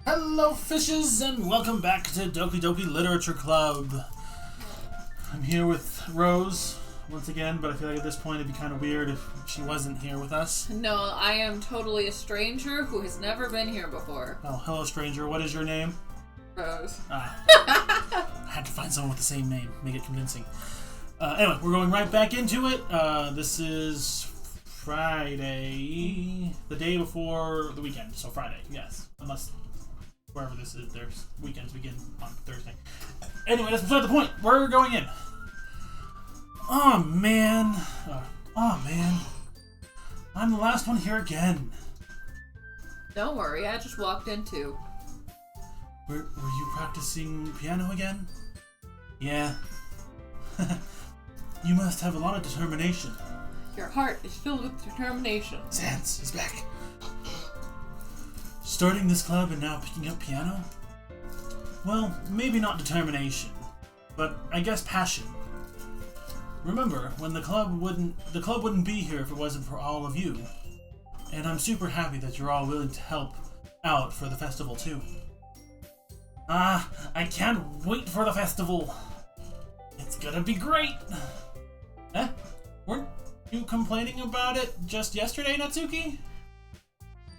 Hello, fishes, and welcome back to Doki Doki Literature Club. I'm here with Rose once again, but I feel like at this point it'd be kind of weird if she wasn't here with us. No, I am totally a stranger who has never been here before. Oh, hello, stranger. What is your name? Rose. I had to find someone with the same name, make it convincing. Anyway, we're going right back into it. This is Friday, the day before the weekend, so Friday, yes. Unless wherever this is, there's weekends begin on Thursday. Anyway, that's beside the point. We're going in. Oh man. I'm the last one here again. Don't worry, I just walked in too. Were you practicing piano again? Yeah. You must have a lot of determination. Your heart is filled with determination. Sans is back. Starting this club and now picking up piano? Well, maybe not determination, but I guess passion. Remember, when the club wouldn't be here if it wasn't for all of you. And I'm super happy that you're all willing to help out for the festival too. I can't wait for the festival. It's gonna be great. Weren't you complaining about it just yesterday, Natsuki?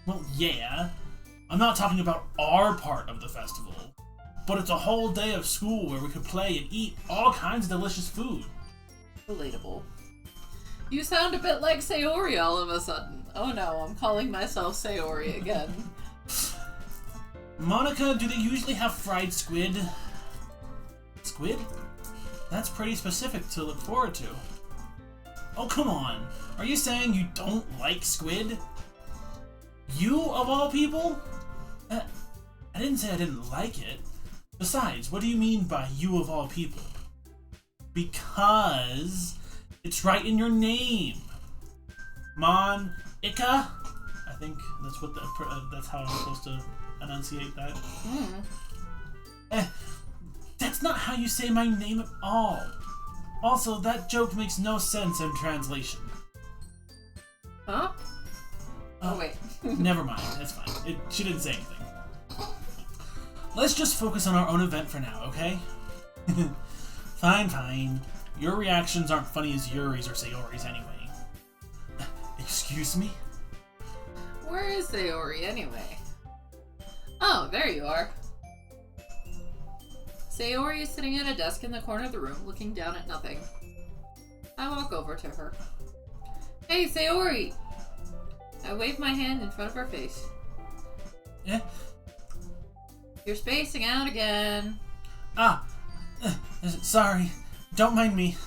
Well, yeah. I'm not talking about our part of the festival, but it's a whole day of school where we could play and eat all kinds of delicious food. Relatable. You sound a bit like Sayori all of a sudden. Oh no, I'm calling myself Sayori again. Monica, do they usually have fried squid? Squid? That's pretty specific to look forward to. Oh, come on. Are you saying you don't like squid? You, of all people? I didn't say I didn't like it. Besides, what do you mean by you of all people? Because it's right in your name. Mon-ika? I think that's what that's how I'm supposed to enunciate that. That's not how you say my name at all. Also, that joke makes no sense in translation. Huh? Oh, wait. Never mind, that's fine. She didn't say anything. Let's just focus on our own event for now, okay? Fine. Your reactions aren't funny as Yuri's or Sayori's anyway. Excuse me? Where is Sayori anyway? Oh, there you are. Sayori is sitting at a desk in the corner of the room, looking down at nothing. I walk over to her. Hey, Sayori! I wave my hand in front of her face. Yeah? You're spacing out again. Sorry. Don't mind me.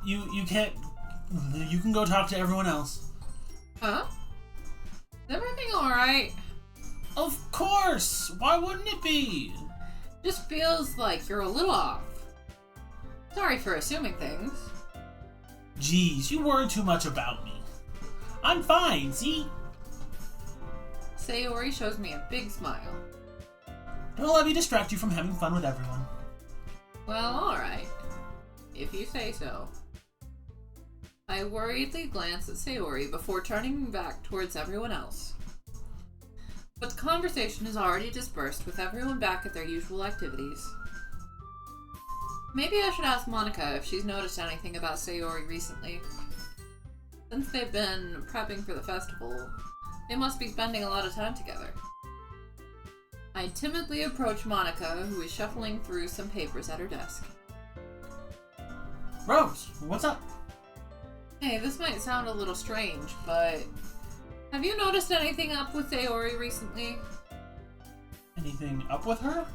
You can't... You can go talk to everyone else. Huh? Is everything alright? Of course! Why wouldn't it be? Just feels like you're a little off. Sorry for assuming things. Geez, you worry too much about me. I'm fine, see? Sayori shows me a big smile. Don't let me distract you from having fun with everyone. Well, alright. If you say so. I worriedly glance at Sayori before turning back towards everyone else. But the conversation is already dispersed with everyone back at their usual activities. Maybe I should ask Monica if she's noticed anything about Sayori recently. Since they've been prepping for the festival, they must be spending a lot of time together. I timidly approach Monica, who is shuffling through some papers at her desk. Rose, what's up? Hey, this might sound a little strange, but have you noticed anything up with Sayori recently? Anything up with her?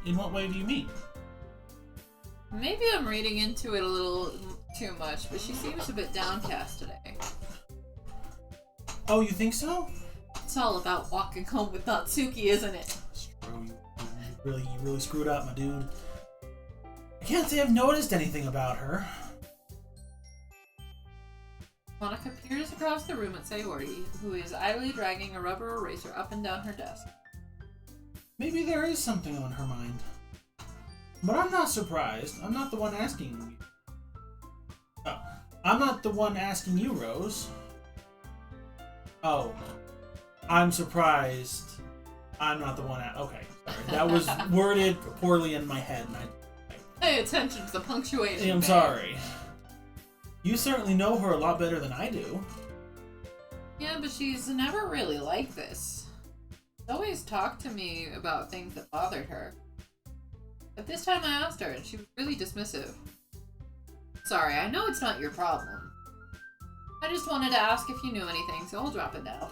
In what way do you mean? Maybe I'm reading into it a little too much, but she seems a bit downcast today. Oh, you think so? It's all about walking home with Natsuki, isn't it? You really screwed up, my dude. I can't say I've noticed anything about her. Monica peers across the room at Sayori, who is idly dragging a rubber eraser up and down her desk. Maybe there is something on her mind. But I'm not surprised. I'm not the one asking you. Oh, I'm not the one asking you, Rose. Oh, I'm surprised. I'm not the one at... Okay, sorry. That was worded poorly in my head, and Pay attention to the punctuation. I'm sorry. You certainly know her a lot better than I do. Yeah, but she's never really like this. She's always talked to me about things that bothered her. But this time I asked her, and she was really dismissive. Sorry, I know it's not your problem. I just wanted to ask if you knew anything, so I'll drop it now.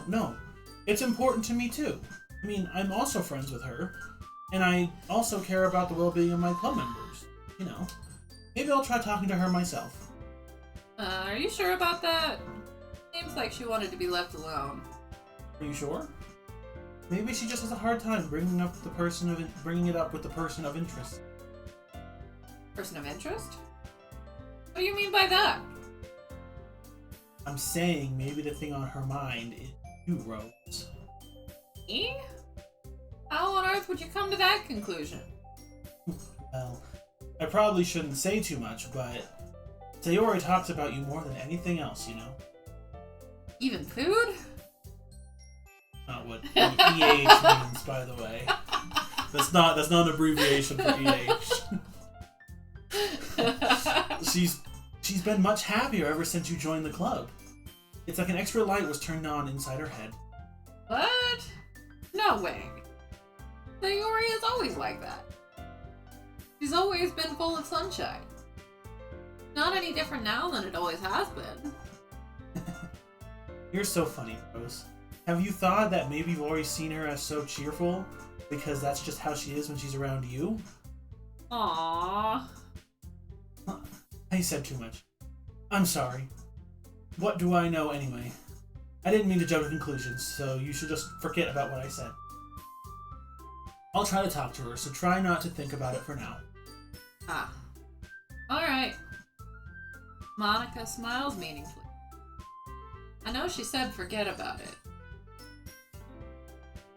No. It's important to me, too. I mean, I'm also friends with her, and I also care about the well-being of my club members. You know. Maybe I'll try talking to her myself. Are you sure about that? Seems like she wanted to be left alone. Are you sure? Maybe she just has a hard time bringing it up with the person of interest. Person of interest? What do you mean by that? I'm saying maybe the thing on her mind is you, Rose. Me? How on earth would you come to that conclusion? Well, I probably shouldn't say too much, but Sayori talks about you more than anything else, you know? Even food? Not what EH means, by the way. That's not an abbreviation for EH. She's been much happier ever since you joined the club. It's like an extra light was turned on inside her head. What? No way. Sayori is always like that. She's always been full of sunshine. Not any different now than it always has been. You're so funny, Rose. Have you thought that maybe you've always seen her as so cheerful because that's just how she is when she's around you? Aww. I said too much. I'm sorry. What do I know anyway? I didn't mean to jump to conclusions, so you should just forget about what I said. I'll try to talk to her, so try not to think about it for now. Ah. Alright. Monica smiles meaningfully. I know she said forget about it.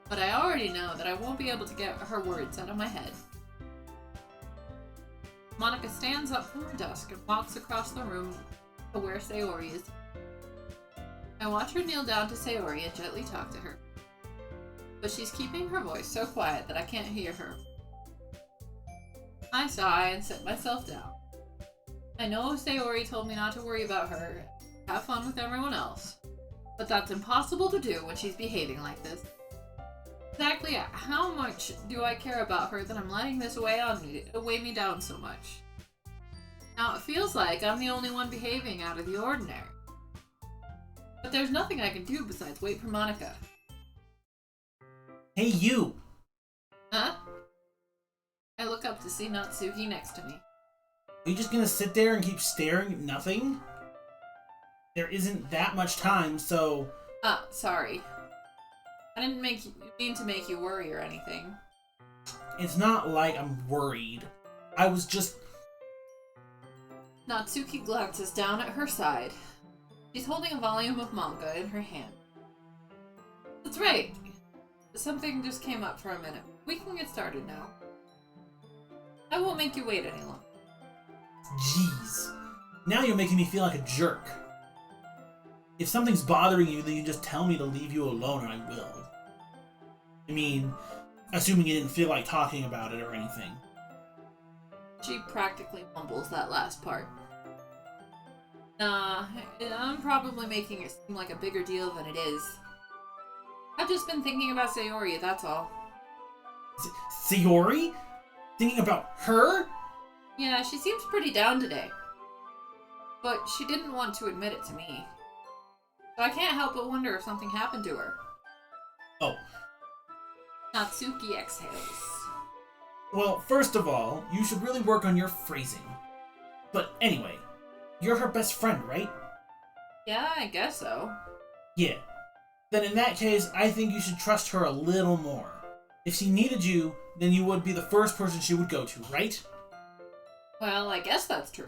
But I already know that I won't be able to get her words out of my head. Monica stands up from her desk and walks across the room to where Sayori is. I watch her kneel down to Sayori and gently talk to her. But she's keeping her voice so quiet that I can't hear her. I sigh and sit myself down. I know Sayori told me not to worry about her, have fun with everyone else, but that's impossible to do when she's behaving like this. Exactly how much do I care about her that I'm letting this weigh me down so much? Now it feels like I'm the only one behaving out of the ordinary. But there's nothing I can do besides wait for Monica. Hey, you! Huh? I look up to see Natsuki next to me. Are you just gonna sit there and keep staring at nothing? There isn't that much time, so... Sorry. I didn't mean to make you worry or anything. It's not like I'm worried. I was just... Natsuki glances down at her side. She's holding a volume of manga in her hand. That's right. Something just came up for a minute. We can get started now. I won't make you wait any longer. Jeez. Now you're making me feel like a jerk. If something's bothering you, then you just tell me to leave you alone and I will. I mean, assuming you didn't feel like talking about it or anything. She practically mumbles that last part. Nah, I'm probably making it seem like a bigger deal than it is. I've just been thinking about Sayori, that's all. Sayori? Thinking about her? Yeah, she seems pretty down today. But she didn't want to admit it to me. So I can't help but wonder if something happened to her. Oh. Natsuki exhales. Well, first of all, you should really work on your phrasing. But anyway, you're her best friend, right? Yeah, I guess so. Yeah. Then in that case, I think you should trust her a little more. If she needed you, then you would be the first person she would go to, right? Well, I guess that's true.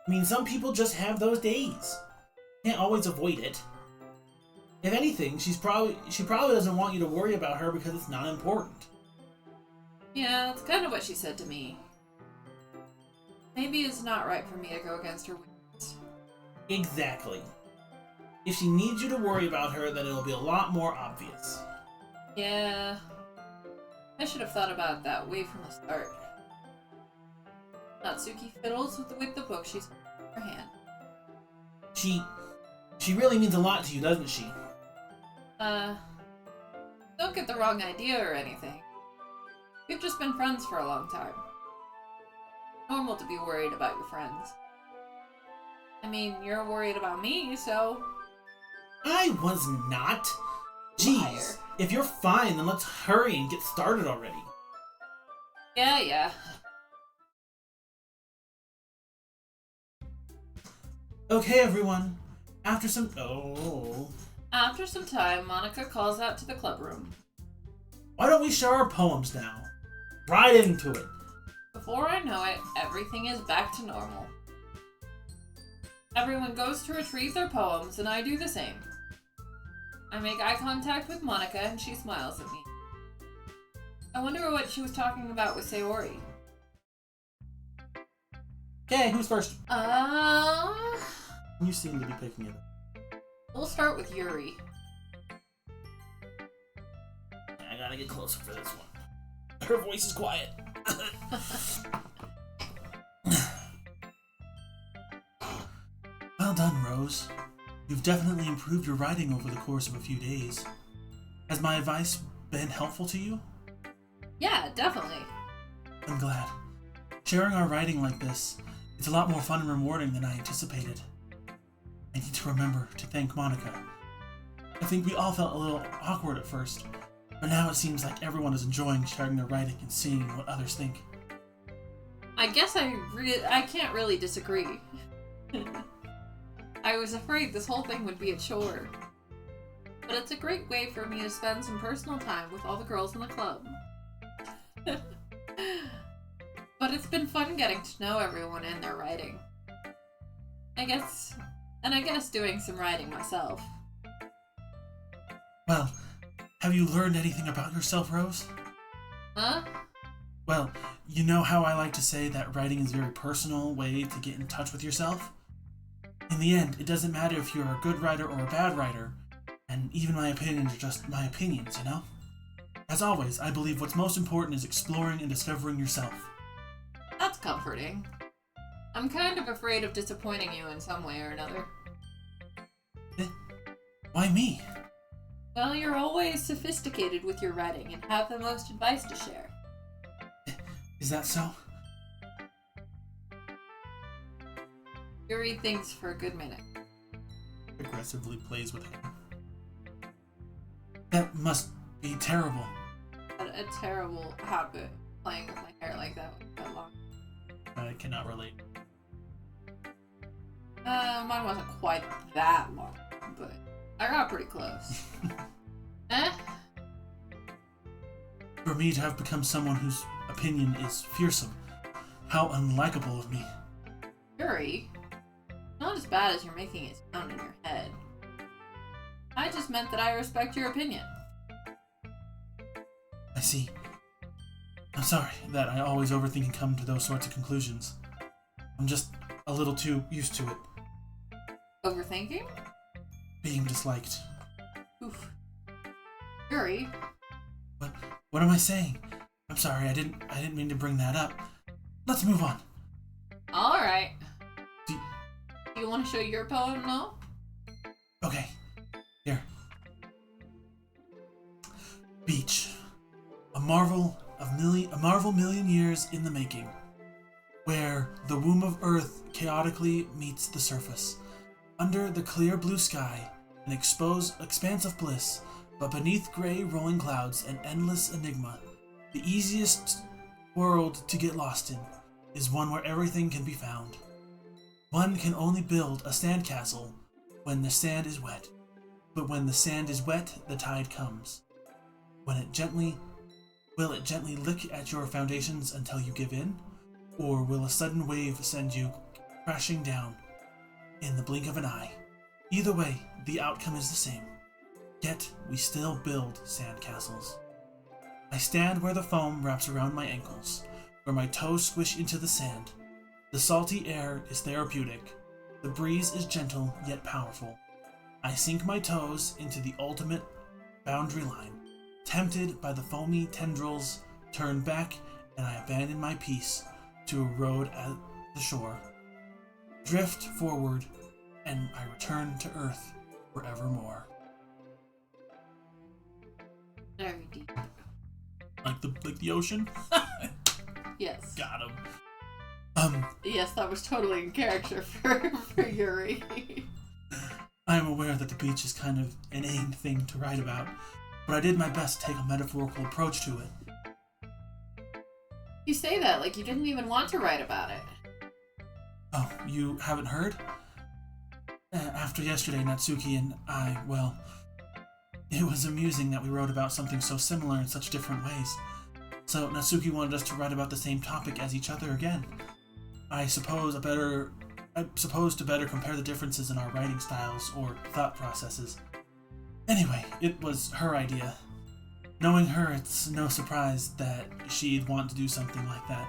I mean, some people just have those days. Can't always avoid it. If anything, she probably doesn't want you to worry about her because it's not important. Yeah, that's kind of what she said to me. Maybe it's not right for me to go against her wishes. Exactly. If she needs you to worry about her, then it'll be a lot more obvious. Yeah. I should have thought about that way from the start. Natsuki fiddles with the book she's holding in her hand. She really means a lot to you, doesn't she? Don't get the wrong idea or anything. We've just been friends for a long time. Normal to be worried about your friends. I mean, you're worried about me, so... I was not. Jeez, Liar. if you're fine, then let's hurry and get started already. Yeah. Okay, everyone. After some time, Monica calls out to the club room. Why don't we share our poems now? Right into it. Before I know it, everything is back to normal. Everyone goes to retrieve their poems, and I do the same. I make eye contact with Monica, and she smiles at me. I wonder what she was talking about with Sayori. Okay, who's first? Um... You seem to be picking it up. We'll start with Yuri. I gotta get closer for this one. Her voice is quiet. Well done, Rose. You've definitely improved your writing over the course of a few days. Has my advice been helpful to you? Yeah, definitely. I'm glad. Sharing our writing like this, it's a lot more fun and rewarding than I anticipated. I need to remember to thank Monica. I think we all felt a little awkward at first, but now it seems like everyone is enjoying sharing their writing and seeing what others think. I guess I can't really disagree. I was afraid this whole thing would be a chore. But it's a great way for me to spend some personal time with all the girls in the club. But it's been fun getting to know everyone and their writing. I guess doing some writing myself. Well, have you learned anything about yourself, Rose? Huh? Well, you know how I like to say that writing is a very personal way to get in touch with yourself? In the end, it doesn't matter if you're a good writer or a bad writer, and even my opinions are just my opinions, you know? As always, I believe what's most important is exploring and discovering yourself. That's comforting. I'm kind of afraid of disappointing you in some way or another. Why me? Well, you're always sophisticated with your writing and have the most advice to share. Is that so? Yuri thinks for a good minute. Aggressively plays with hair. That must be terrible. A terrible habit, playing with my hair like that long. I cannot relate. Mine wasn't quite that long, but I got pretty close. For me to have become someone whose opinion is fearsome, how unlikable of me. Yuri, not as bad as you're making it sound in your head. I just meant that I respect your opinion. I see. I'm sorry that I always overthink and come to those sorts of conclusions. I'm just a little too used to it. Overthinking? Being disliked. Oof. Yuri. What am I saying? I'm sorry, I didn't mean to bring that up. Let's move on. Alright. Do you want to show your poem now? Okay. Here. Beach. A marvel million years in the making, where the womb of Earth chaotically meets the surface. Under the clear blue sky, an expanse of bliss, but beneath gray rolling clouds, an endless enigma. The easiest world to get lost in is one where everything can be found. One can only build a sandcastle when the sand is wet, but when the sand is wet, the tide comes. Will it gently lick at your foundations until you give in? Or will a sudden wave send you crashing down in the blink of an eye? Either way, the outcome is the same. Yet, we still build sandcastles. I stand where the foam wraps around my ankles, where my toes squish into the sand. The salty air is therapeutic. The breeze is gentle yet powerful. I sink my toes into the ultimate boundary line, tempted by the foamy tendrils, turned back, and I abandoned my peace to erode at the shore. Drift forward, and I return to Earth forevermore. Very deep. Like the ocean? Yes. Got him. Yes, that was totally in character for Yuri. I am aware that the beach is kind of an inane thing to write about, but I did my best to take a metaphorical approach to it. You say that like you didn't even want to write about it. Oh, you haven't heard? After yesterday, Natsuki and I, well, it was amusing that we wrote about something so similar in such different ways. So Natsuki wanted us to write about the same topic as each other again. I suppose to better compare the differences in our writing styles or thought processes. Anyway, it was her idea. Knowing her, it's no surprise that she'd want to do something like that.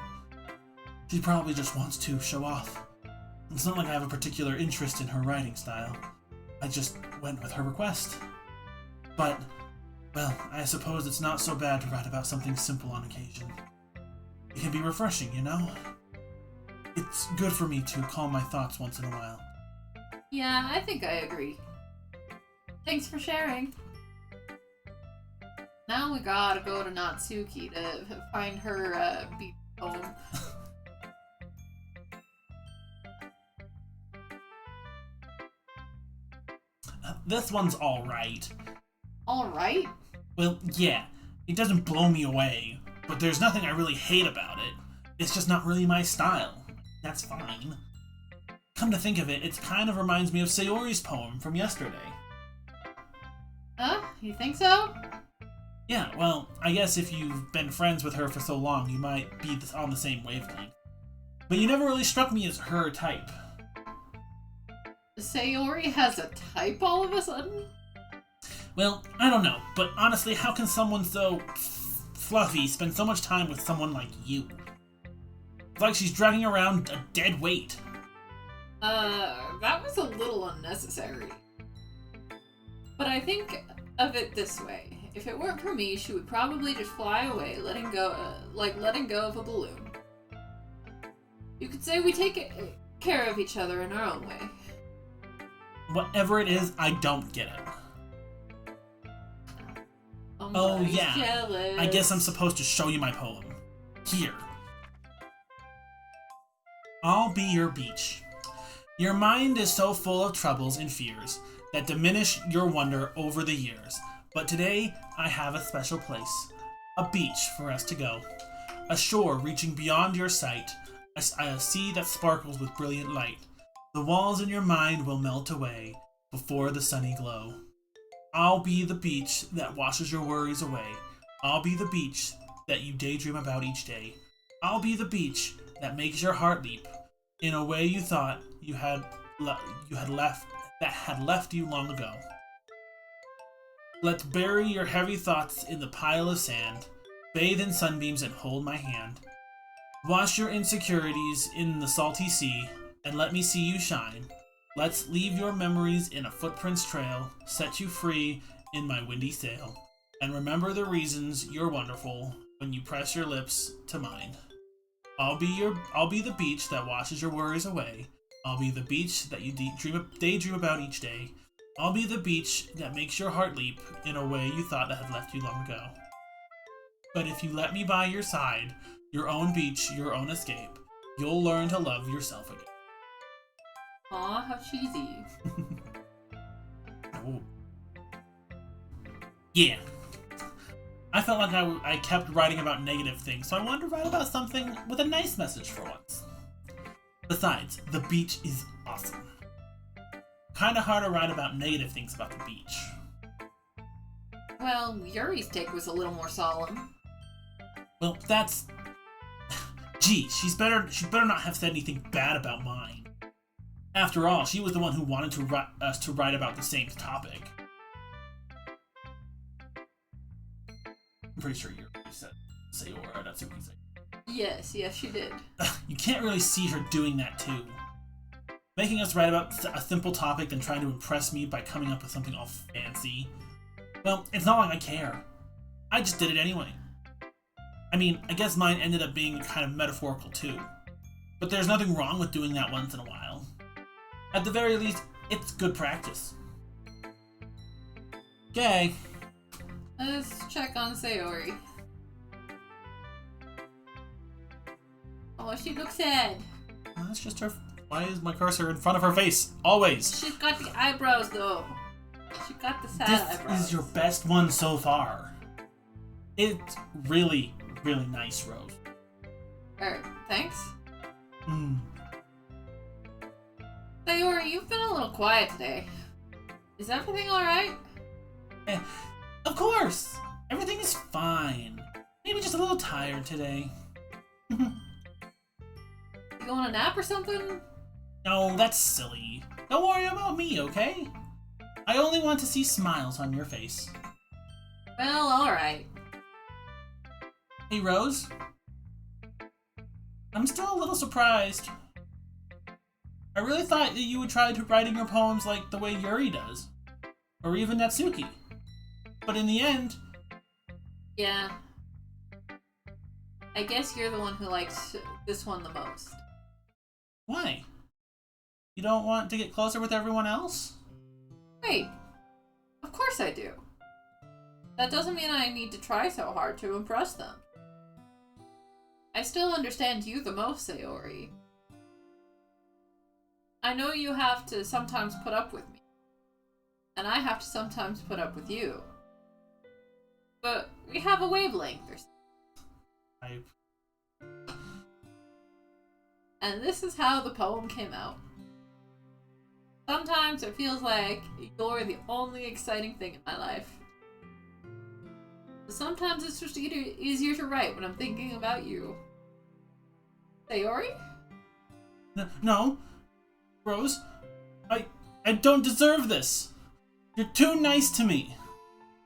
She probably just wants to show off. It's not like I have a particular interest in her writing style. I just went with her request. But, well, I suppose it's not so bad to write about something simple on occasion. It can be refreshing, you know? It's good for me to calm my thoughts once in a while. Yeah, I think I agree. Thanks for sharing. Now we gotta go to Natsuki to find her beach poem. This one's alright. Alright? Well, yeah, it doesn't blow me away, but there's nothing I really hate about it. It's just not really my style. That's fine. Come to think of it, it kind of reminds me of Sayori's poem from yesterday. You think so? Yeah, well, I guess if you've been friends with her for so long, you might be on the same wavelength. But you never really struck me as her type. Sayori has a type all of a sudden? Well, I don't know, but honestly, how can someone so fluffy spend so much time with someone like you? It's like she's dragging around a dead weight. That was a little unnecessary. But I think of it this way. If it weren't for me, she would probably just fly away, letting go of a balloon. You could say we take care of each other in our own way. Whatever it is, I don't get it. Oh yeah, jealous. I guess I'm supposed to show you my poem. Here. I'll be your beach. Your mind is so full of troubles and fears that diminish your wonder over the years. But today, I have a special place. A beach for us to go. A shore reaching beyond your sight. A sea that sparkles with brilliant light. The walls in your mind will melt away before the sunny glow. I'll be the beach that washes your worries away. I'll be the beach that you daydream about each day. I'll be the beach that makes your heart leap in a way you thought you had left you long ago. Let's bury your heavy thoughts in the pile of sand, bathe in sunbeams and hold my hand. Wash your insecurities in the salty sea, and let me see you shine. Let's leave your memories in a footprints trail, set you free in my windy sail, and remember the reasons you're wonderful when you press your lips to mine. I'll be the beach that washes your worries away. I'll be the beach that you daydream about each day. I'll be the beach that makes your heart leap in a way you thought that had left you long ago. But if you let me by your side, your own beach, your own escape, you'll learn to love yourself again. Aw, how cheesy. Oh. Yeah. I felt like I kept writing about negative things, so I wanted to write about something with a nice message for once. Besides, the beach is awesome. Kinda hard to write about negative things about the beach. Well, Yuri's take was a little more solemn. Well, that's... Gee, she better not have said anything bad about mine. After all, she was the one who wanted us to write about the same topic. I'm pretty sure you said Sayori, or Natsuki said. Yes, she did. You can't really see her doing that too. Making us write about a simple topic and trying to impress me by coming up with something all fancy. Well, it's not like I care. I just did it anyway. I mean, I guess mine ended up being kind of metaphorical too. But there's nothing wrong with doing that once in a while. At the very least, it's good practice. Okay. Let's check on Sayori. Oh, she looks sad. Well, that's just her. Why is my cursor in front of her face? Always. She's got the eyebrows, though. She got the sad eyebrows. This is your best one so far. It's really, really nice, Rose. Thanks. Hmm. Sayori, you've been a little quiet today. Is everything alright? Of course! Everything is fine. Maybe just a little tired today. You going a nap or something? No, that's silly. Don't worry about me, okay? I only want to see smiles on your face. Well, alright. Hey, Rose? I'm still a little surprised. I really thought that you would try to writing your poems like the way Yuri does. Or even Natsuki. But in the end... Yeah. I guess you're the one who likes this one the most. Why? You don't want to get closer with everyone else? Wait. Of course I do. That doesn't mean I need to try so hard to impress them. I still understand you the most, Sayori. I know you have to sometimes put up with me. And I have to sometimes put up with you. But we have a wavelength or something. And this is how the poem came out. Sometimes it feels like you're the only exciting thing in my life. But sometimes it's just easier to write when I'm thinking about you. Sayori? No. Rose, I don't deserve this. You're too nice to me.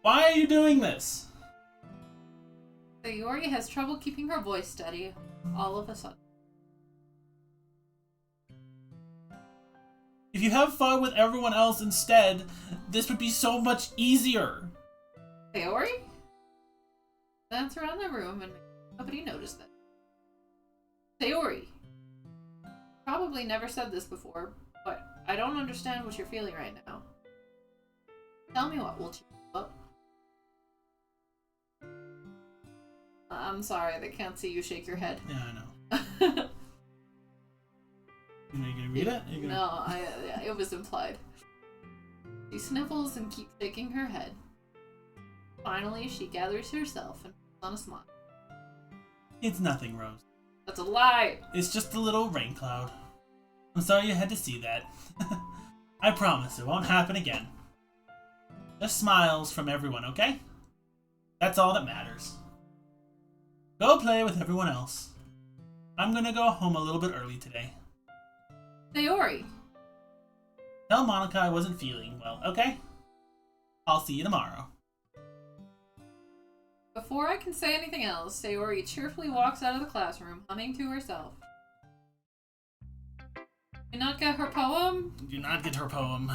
Why are you doing this? Sayori has trouble keeping her voice steady all of a sudden. If you have fun with everyone else instead, this would be so much easier. Sayori? Glance around the room and nobody noticed that. Sayori. Probably never said this before, but I don't understand what you're feeling right now. Tell me what will cheer you up. I'm sorry, they can't see you shake your head. Yeah, I know. Are you gonna read it? No, it was implied. She sniffles and keeps shaking her head. Finally, she gathers herself and puts on a smile. It's nothing, Rose. That's a lie! It's just a little rain cloud. I'm sorry you had to see that. I promise it won't happen again. Just smiles from everyone, okay? That's all that matters. Go play with everyone else. I'm gonna go home a little bit early today. Sayori! Tell Monica I wasn't feeling well, okay? I'll see you tomorrow. Before I can say anything else, Sayori cheerfully walks out of the classroom, humming to herself. Do not get her poem? Do not get her poem.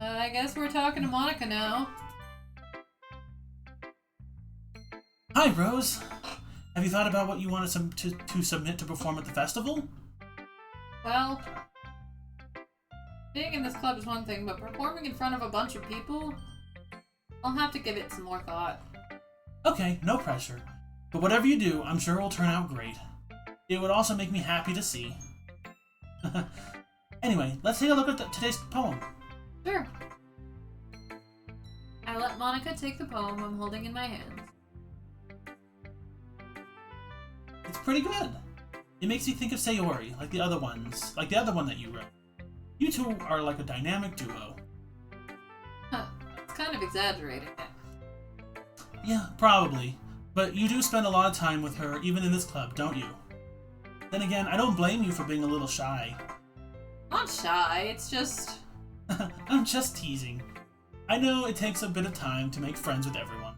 I guess we're talking to Monica now. Hi, Rose. Have you thought about what you want to submit to perform at the festival? Well, being in this club is one thing, but performing in front of a bunch of people, I'll have to give it some more thought. Okay, no pressure. But whatever you do, I'm sure it will turn out great. It would also make me happy to see. Anyway, let's take a look at today's poem. Sure. I let Monica take the poem I'm holding in my hands. It's pretty good. It makes me think of Sayori, like the other ones, like the other one that you wrote. You two are like a dynamic duo. Huh. It's kind of exaggerating. Yeah, probably. But you do spend a lot of time with her, even in this club, don't you? Then again, I don't blame you for being a little shy. Not shy, it's just... I'm just teasing. I know it takes a bit of time to make friends with everyone.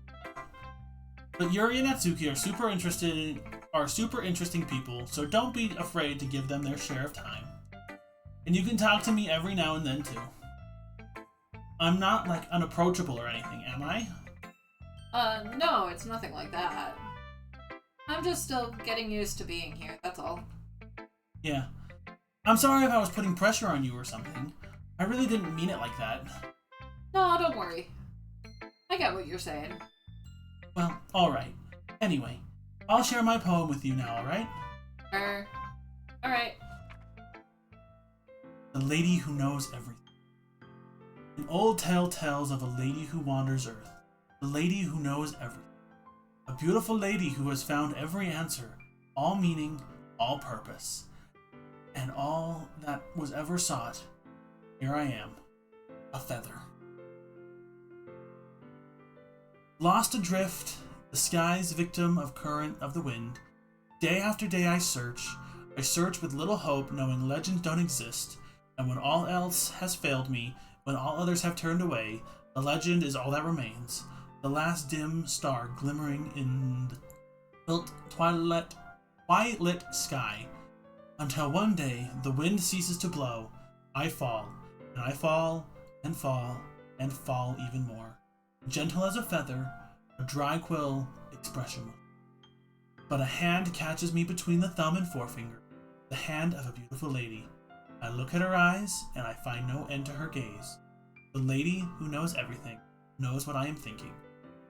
But Yuri and Natsuki are super interesting people, so don't be afraid to give them their share of time. And you can talk to me every now and then too. I'm not, like, unapproachable or anything, am I? No, it's nothing like that. I'm just still getting used to being here, that's all. Yeah. I'm sorry if I was putting pressure on you or something. I really didn't mean it like that. No, don't worry. I get what you're saying. Well, alright. Anyway, I'll share my poem with you now, alright? Alright. The Lady Who Knows Everything. An old tale tells of a lady who wanders earth. The lady who knows everything. A beautiful lady who has found every answer, all meaning, all purpose, and all that was ever sought. Here I am, a feather. Lost adrift, the sky's victim of current of the wind. Day after day I search with little hope, knowing legends don't exist, and when all else has failed me, when all others have turned away, the legend is all that remains, the last dim star glimmering in the twilight-lit sky, until one day the wind ceases to blow, I fall, and I fall, and fall, and fall even more, gentle as a feather, a dry quill expressionless. But a hand catches me between the thumb and forefinger, the hand of a beautiful lady. I look at her eyes, and I find no end to her gaze. The lady who knows everything knows what I am thinking,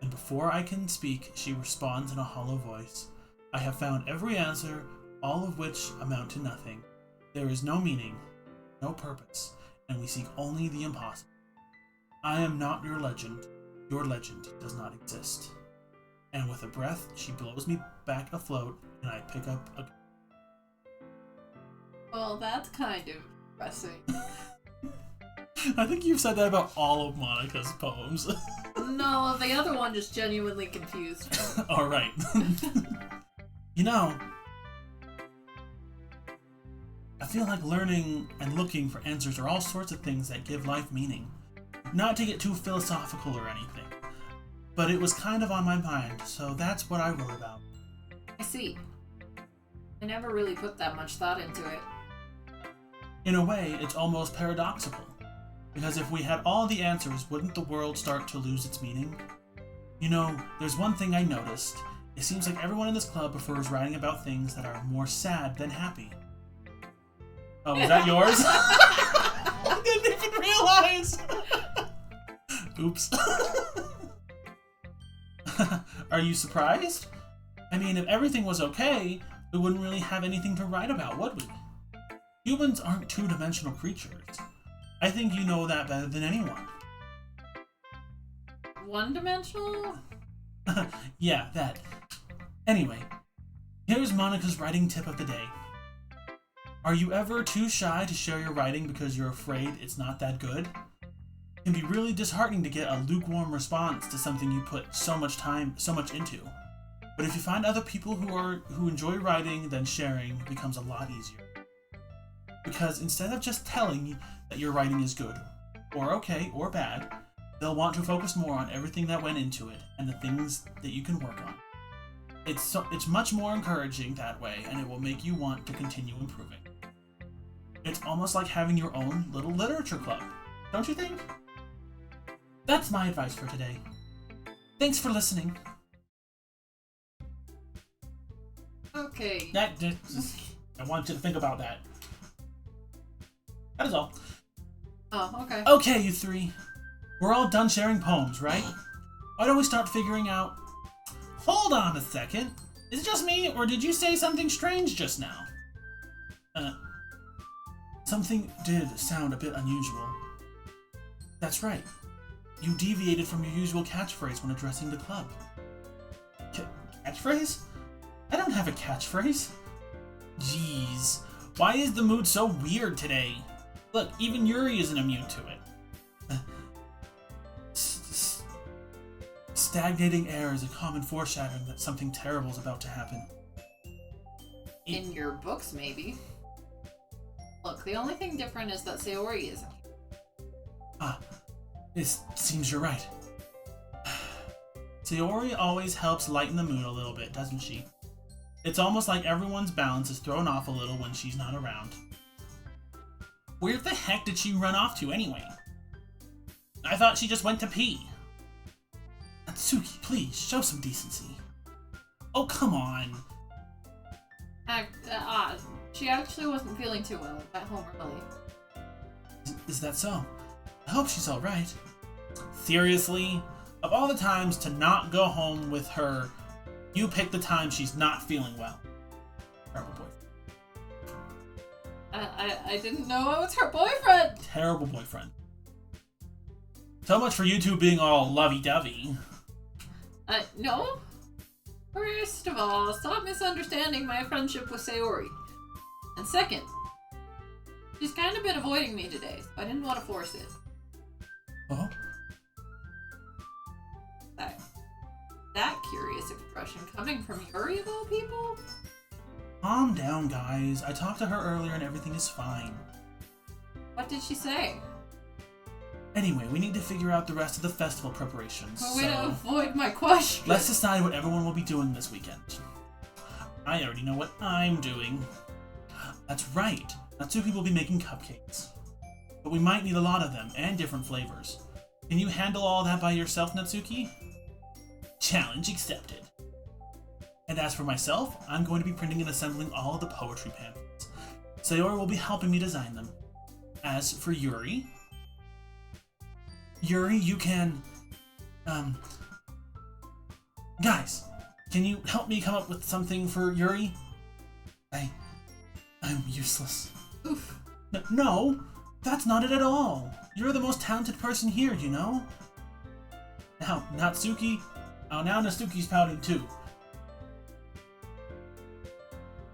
and before I can speak, she responds in a hollow voice. I have found every answer, all of which amount to nothing. There is no meaning, no purpose, and we seek only the impossible. I am not your legend. Your legend does not exist. And with a breath, she blows me back afloat, and I pick up a... Well, that's kind of depressing. I think you've said that about all of Monica's poems. No, the other one just genuinely confused me. Alright. You know, I feel like learning and looking for answers are all sorts of things that give life meaning. Not to get too philosophical or anything, but it was kind of on my mind, so that's what I wrote about. I see. I never really put that much thought into it. In a way, it's almost paradoxical, because if we had all the answers, wouldn't the world start to lose its meaning? You know, there's one thing I noticed. It seems like everyone in this club prefers writing about things that are more sad than happy. Oh, was that yours? I didn't even realize! Oops. Are you surprised? I mean, if everything was okay, we wouldn't really have anything to write about, would we? Humans aren't two-dimensional creatures. I think you know that better than anyone. One-dimensional? Yeah, that. Anyway, here's Monica's writing tip of the day. Are you ever too shy to share your writing because you're afraid it's not that good? It can be really disheartening to get a lukewarm response to something you put so much into. But if you find other people who enjoy writing, then sharing becomes a lot easier. Because instead of just telling you that your writing is good, or okay, or bad, they'll want to focus more on everything that went into it and the things that you can work on. It's much more encouraging that way, and it will make you want to continue improving. It's almost like having your own little literature club, don't you think? That's my advice for today. Thanks for listening. Okay. I want you to think about that. That is all. Oh, okay. Okay, you three. We're all done sharing poems, right? Why don't we start figuring out... Hold on a second. Is it just me, or did you say something strange just now? Something did sound a bit unusual. That's right. You deviated from your usual catchphrase when addressing the club. Catchphrase? I don't have a catchphrase. Jeez. Why is the mood so weird today? Look, even Yuri isn't immune to it. Stagnating air is a common foreshadowing that something terrible is about to happen. In your books, maybe. Look, the only thing different is that Sayori isn't here. Ah, it seems you're right. Sayori always helps lighten the mood a little bit, doesn't she? It's almost like everyone's balance is thrown off a little when she's not around. Where the heck did she run off to anyway? I thought she just went to pee. Natsuki, please, show some decency. Oh, come on. She actually wasn't feeling too well at home early. Is that so? I hope she's alright. Seriously? Of all the times to not go home with her, you picked the time she's not feeling well. Terrible boyfriend. I didn't know I was her boyfriend! Terrible boyfriend. So much for you two being all lovey-dovey. No. First of all, stop misunderstanding my friendship with Sayori. And second, she's kind of been avoiding me today, so I didn't want to force it. Oh? That curious expression coming from Yuri of all people? Calm down, guys. I talked to her earlier and everything is fine. What did she say? Anyway, we need to figure out the rest of the festival preparations. A way to avoid my question. Let's decide what everyone will be doing this weekend. I already know what I'm doing. That's right. Natsuki will be making cupcakes. But we might need a lot of them, and different flavors. Can you handle all that by yourself, Natsuki? Challenge accepted. And as for myself, I'm going to be printing and assembling all of the poetry pamphlets. Sayori will be helping me design them. As for Yuri, you can... Guys, can you help me come up with something for Yuri? I'm useless. Oof. No, that's not it at all. You're the most talented person here, you know? Now, Natsuki... Oh, now Natsuki's pouting too.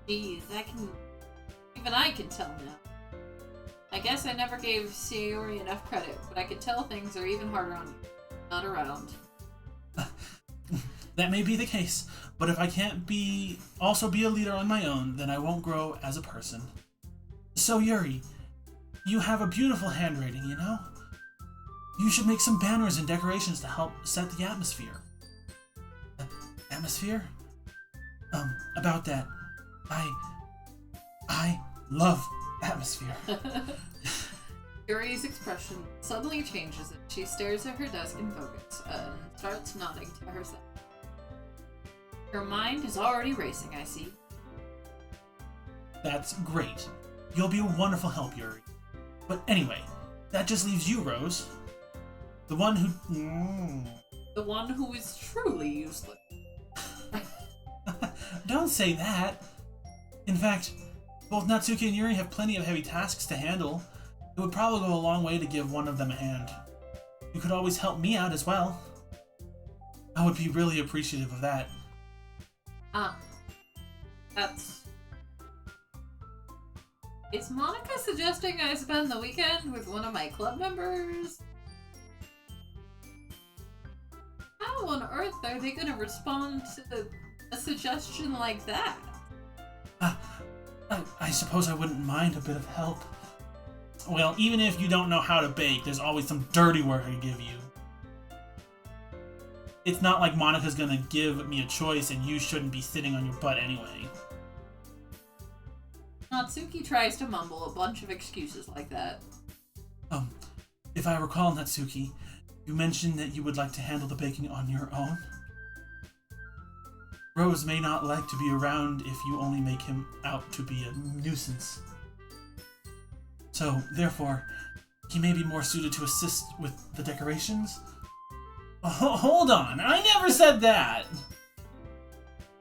Jeez, even I can tell now. I guess I never gave Sayori enough credit, but I can tell things are even harder on you. Not around. That may be the case, but if I can't also be a leader on my own, then I won't grow as a person. So Yuri, you have a beautiful handwriting, you know? You should make some banners and decorations to help set the atmosphere. Atmosphere? About that. I love atmosphere. Yuri's expression suddenly changes as she stares at her desk in focus and starts nodding to herself. Her mind is already racing, I see. That's great. You'll be a wonderful help, Yuri. But anyway, that just leaves you, Rose. The one who is truly useless. Don't say that. In fact, both Natsuki and Yuri have plenty of heavy tasks to handle. It would probably go a long way to give one of them a hand. You could always help me out as well. I would be really appreciative of that. Is Monica suggesting I spend the weekend with one of my club members? How on earth are they gonna respond to a suggestion like that? I suppose I wouldn't mind a bit of help. Well, even if you don't know how to bake, there's always some dirty work I can give you. It's not like Monica's gonna give me a choice and you shouldn't be sitting on your butt anyway. Natsuki tries to mumble a bunch of excuses like that. If I recall, Natsuki, you mentioned that you would like to handle the baking on your own. Rose may not like to be around if you only make him out to be a nuisance. So, therefore, he may be more suited to assist with the decorations. Hold on, I never said that!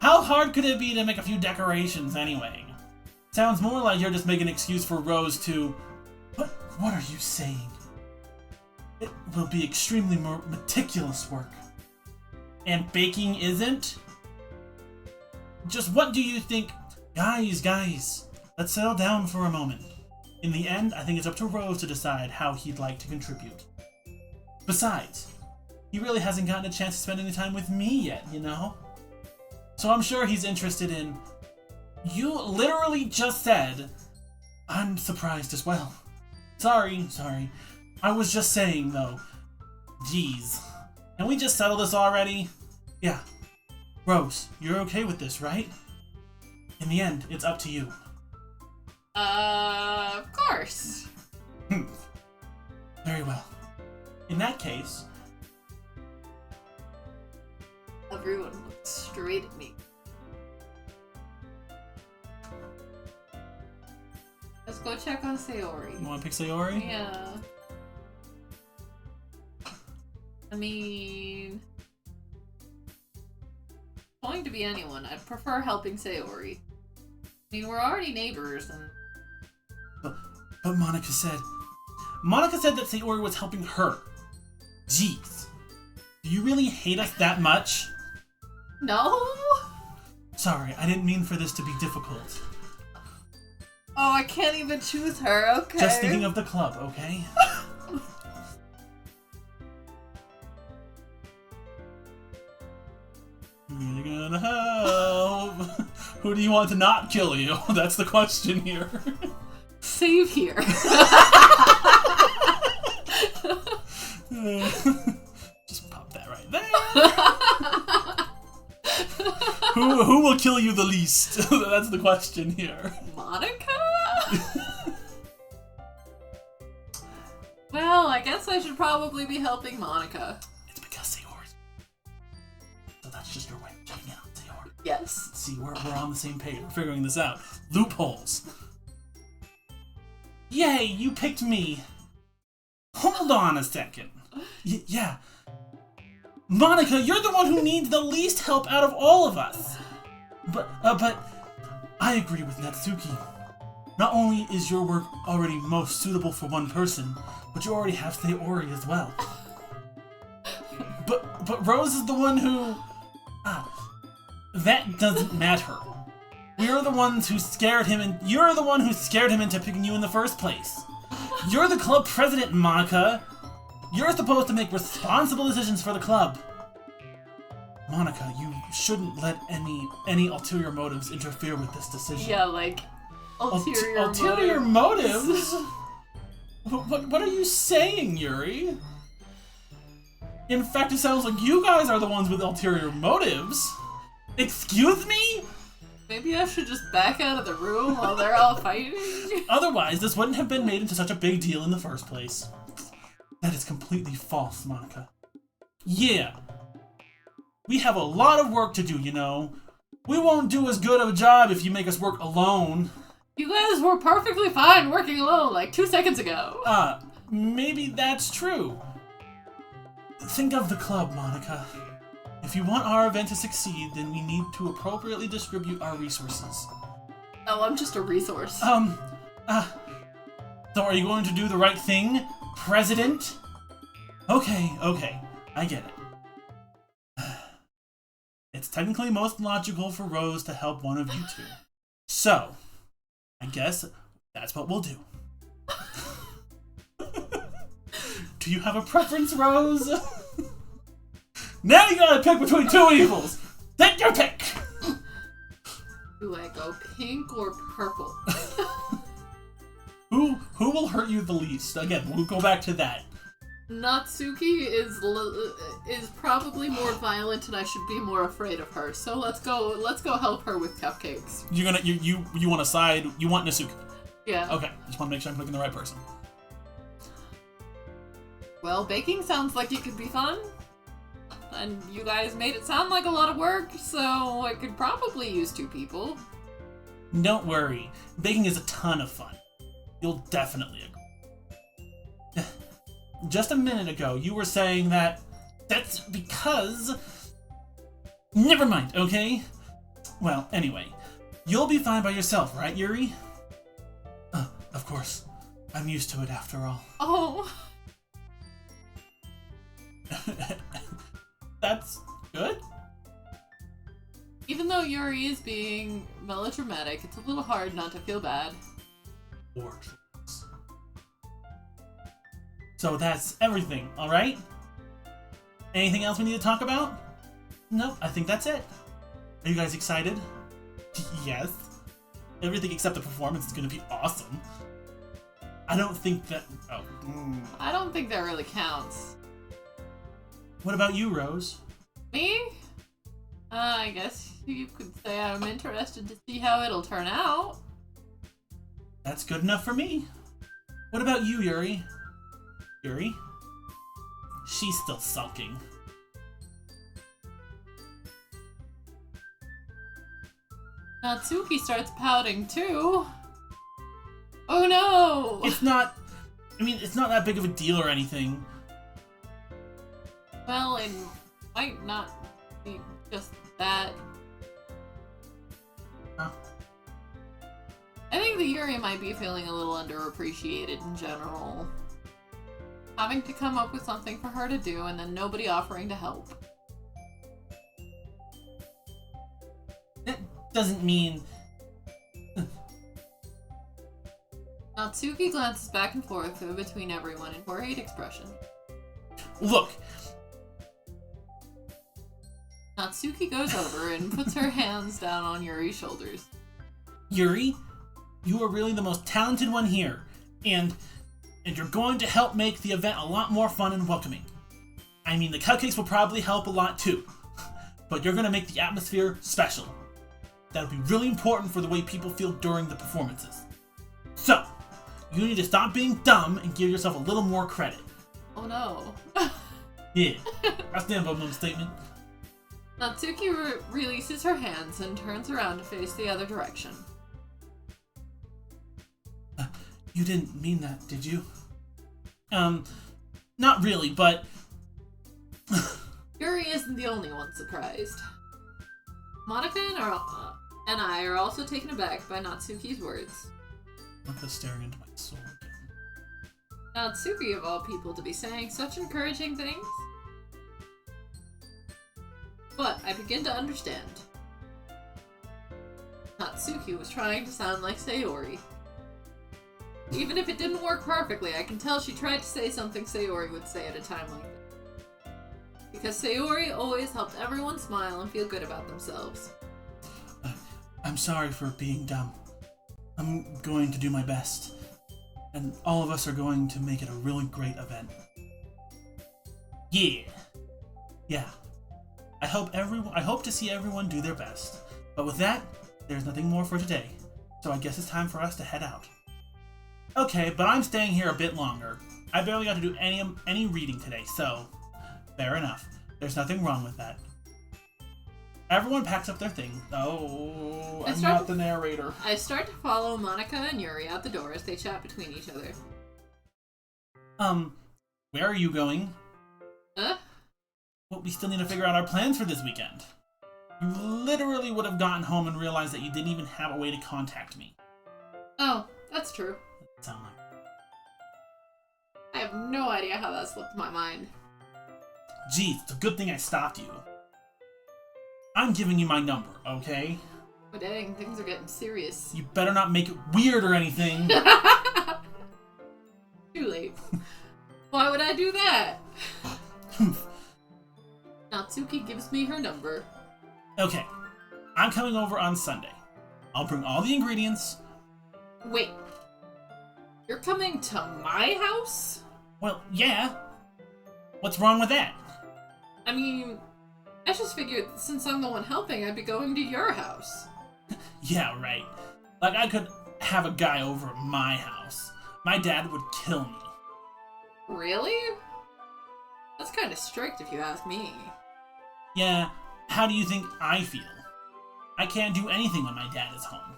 How hard could it be to make a few decorations anyway? Sounds more like you're just making an excuse for Rose to... What are you saying? It will be extremely more meticulous work. And baking isn't? Just what do you think? Guys, let's settle down for a moment. In the end, I think it's up to Rose to decide how he'd like to contribute. Besides, he really hasn't gotten a chance to spend any time with me yet, you know? So I'm sure he's interested in... You literally just said... I'm surprised as well. Sorry. I was just saying, though. Jeez. Can we just settle this already? Yeah. Rose, you're okay with this, right? In the end, it's up to you. Of course. Very well. In that case... Everyone looked straight at me. Let's go check on Sayori. You want to pick Sayori? Yeah. I mean... Going to be anyone. I'd prefer helping Sayori. I mean, we're already neighbors, and... But Monica said... Monica said that Sayori was helping her. Jeez. Do you really hate us that much? No? Sorry, I didn't mean for this to be difficult. Oh, I can't even choose her, okay. Just thinking of the club, okay? You're gonna help. Who do you want to not kill you? That's the question here. Save here. Just pop that right there. Who will kill you the least? That's the question here. Monica? Well, I guess I should probably be helping Monica. It's because Sayori's. So that's just your way of checking out Sayori. Yes. See, we're on the same page. We're figuring this out. Loopholes. Yay, you picked me. Hold on a second. Yeah. Monica, you're the one who needs the least help out of all of us. But I agree with Natsuki. Not only is your work already most suitable for one person, but you already have Sayori as well. But Rose is the one who... that doesn't matter. We're the ones who scared him, and you're the one who scared him into picking you in the first place. You're the club president, Monica. You're supposed to make responsible decisions for the club. Monica, you shouldn't let any ulterior motives interfere with this decision. Yeah, like ulterior motives? What are you saying, Yuri? In fact, it sounds like you guys are the ones with ulterior motives. Excuse me? Maybe I should just back out of the room while they're all fighting? Otherwise, this wouldn't have been made into such a big deal in the first place. That is completely false, Monica. Yeah. We have a lot of work to do, you know. We won't do as good of a job if you make us work alone. You guys were perfectly fine working alone like 2 seconds ago. Maybe that's true. Think of the club, Monica. If you want our event to succeed, then we need to appropriately distribute our resources. Oh, I'm just a resource. So are you going to do the right thing, President? Okay, I get it. It's technically most logical for Rose to help one of you two. So, I guess that's what we'll do. Do you have a preference, Rose? Now you gotta pick between two evils! Take your pick! Do I go pink or purple? Who will hurt you the least? Again, we'll go back to that. Natsuki is probably more violent, and I should be more afraid of her. So let's go help her with cupcakes. You want to side? You want Natsuki? Yeah. Okay, just want to make sure I'm picking the right person. Well, baking sounds like it could be fun. And you guys made it sound like a lot of work, so I could probably use 2 people. Don't worry. Baking is a ton of fun. You'll definitely agree. Just a minute ago, you were saying that's because... Never mind, okay? Well, anyway. You'll be fine by yourself, right, Yuri? Of course. I'm used to it after all. Oh. That's good. Even though Yuri is being melodramatic, it's a little hard not to feel bad. So that's everything, alright? Anything else we need to talk about? Nope, I think that's it. Are you guys excited? Yes. Everything except the performance is gonna be awesome. I don't think that... I don't think that really counts. What about you, Rose? Me? I guess you could say I'm interested to see how it'll turn out. That's good enough for me. What about you, Yuri? Yuri? she's still sulking. Natsuki starts pouting too. Oh no! It's not that big of a deal or anything. Well, it might not be just that. Huh? I think the Yuri might be feeling a little underappreciated in general. Having to come up with something for her to do and then nobody offering to help. That doesn't mean... Natsuki glances back and forth between everyone in worried expression. Look! Natsuki goes over and puts her hands down on Yuri's shoulders. Yuri, you are really the most talented one here, and you're going to help make the event a lot more fun and welcoming. I mean, the cupcakes will probably help a lot too, but you're going to make the atmosphere special. That'll be really important for the way people feel during the performances. So, you need to stop being dumb and give yourself a little more credit. Oh no. Yeah, I stand by my statement. Natsuki releases her hands and turns around to face the other direction. You didn't mean that, did you? Not really, but... Yuri isn't the only one surprised. Monica and I are also taken aback by Natsuki's words. Monica's staring into my soul again. Natsuki, of all people, to be saying such encouraging things? But I begin to understand. Natsuki was trying to sound like Sayori. Even if it didn't work perfectly, I can tell she tried to say something Sayori would say at a time like this. Because Sayori always helped everyone smile and feel good about themselves. I'm sorry for being dumb. I'm going to do my best. And all of us are going to make it a really great event. Yeah. Yeah. I hope to see everyone do their best. But with that, there's nothing more for today. So I guess it's time for us to head out. Okay, but I'm staying here a bit longer. I barely got to do any reading today, so fair enough. There's nothing wrong with that. Everyone packs up their things. Oh, I'm not the narrator. I start to follow Monica and Yuri out the door as they chat between each other. Where are you going? Huh? Well, we still need to figure out our plans for this weekend. You literally would have gotten home and realized that you didn't even have a way to contact me. Oh, that's true. Doesn't sound like... I have no idea how that slipped my mind. Geez, it's a good thing I stopped you. I'm giving you my number, okay? But dang, things are getting serious. You better not make it weird or anything. Too late. Why would I do that? Natsuki gives me her number. Okay, I'm coming over on Sunday. I'll bring all the ingredients. Wait. You're coming to my house? Well, yeah. What's wrong with that? I mean, I just figured since I'm the one helping, I'd be going to your house. Yeah, right. Like, I could have a guy over at my house. My dad would kill me. Really? That's kind of strict if you ask me. Yeah, how do you think I feel? I can't do anything when my dad is home.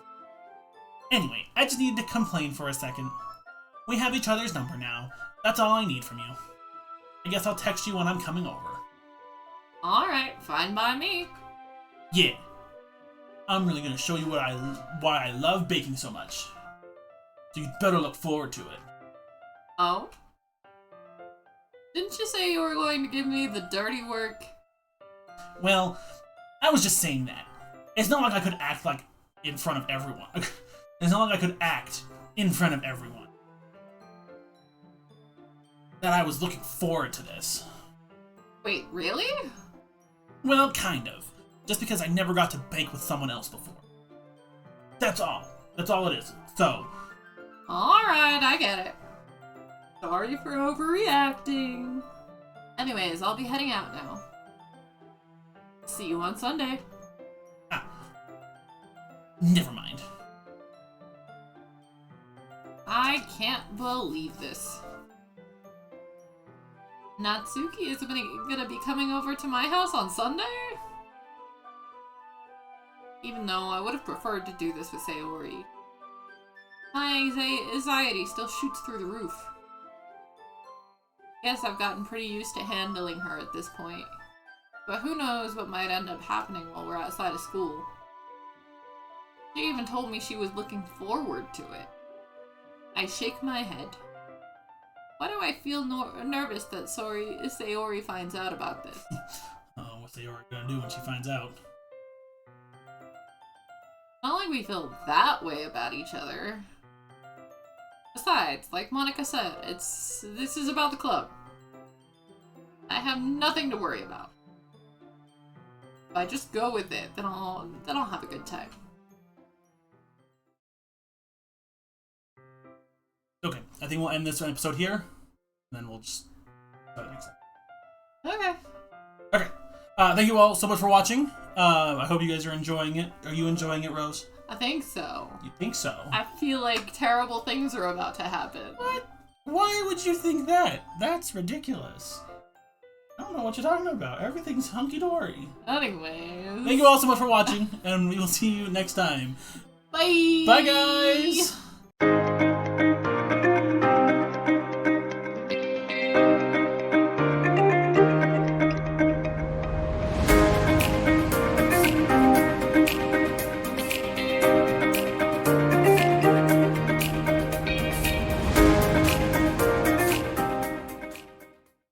Anyway, I just needed to complain for a second. We have each other's number now. That's all I need from you. I guess I'll text you when I'm coming over. Alright, fine by me. Yeah. I'm really gonna show you why I love baking so much. So you'd better look forward to it. Oh? Didn't you say you were going to give me the dirty work? Well, I was just saying that. It's not like I could act like in front of everyone. It's not like I could act in front of everyone. That I was looking forward to this. Wait, really? Well, kind of. Just because I never got to bake with someone else before. That's all. That's all it is. So. Alright, I get it. Sorry for overreacting. Anyways, I'll be heading out now. See you on Sunday. Ah. Never mind. I can't believe this. Natsuki is gonna be coming over to my house on Sunday? Even though I would have preferred to do this with Sayori. My anxiety still shoots through the roof. Guess I've gotten pretty used to handling her at this point. But who knows what might end up happening while we're outside of school. She even told me she was looking forward to it. I shake my head. Why do I feel nervous that Sayori finds out about this? Oh, what's Sayori gonna do when she finds out? Not like we feel that way about each other. Besides, like Monica said, this is about the club. I have nothing to worry about. If I just go with it, then I'll have a good time. Okay, I think we'll end this episode here, and then we'll just start next time. Okay. Okay. Thank you all so much for watching. I hope you guys are enjoying it. Are you enjoying it, Rose? I think so. You think so? I feel like terrible things are about to happen. What? Why would you think that? That's ridiculous. I don't know what you're talking about. Everything's hunky-dory. Anyways. Thank you all so much for watching, and we will see you next time. Bye! Bye, guys!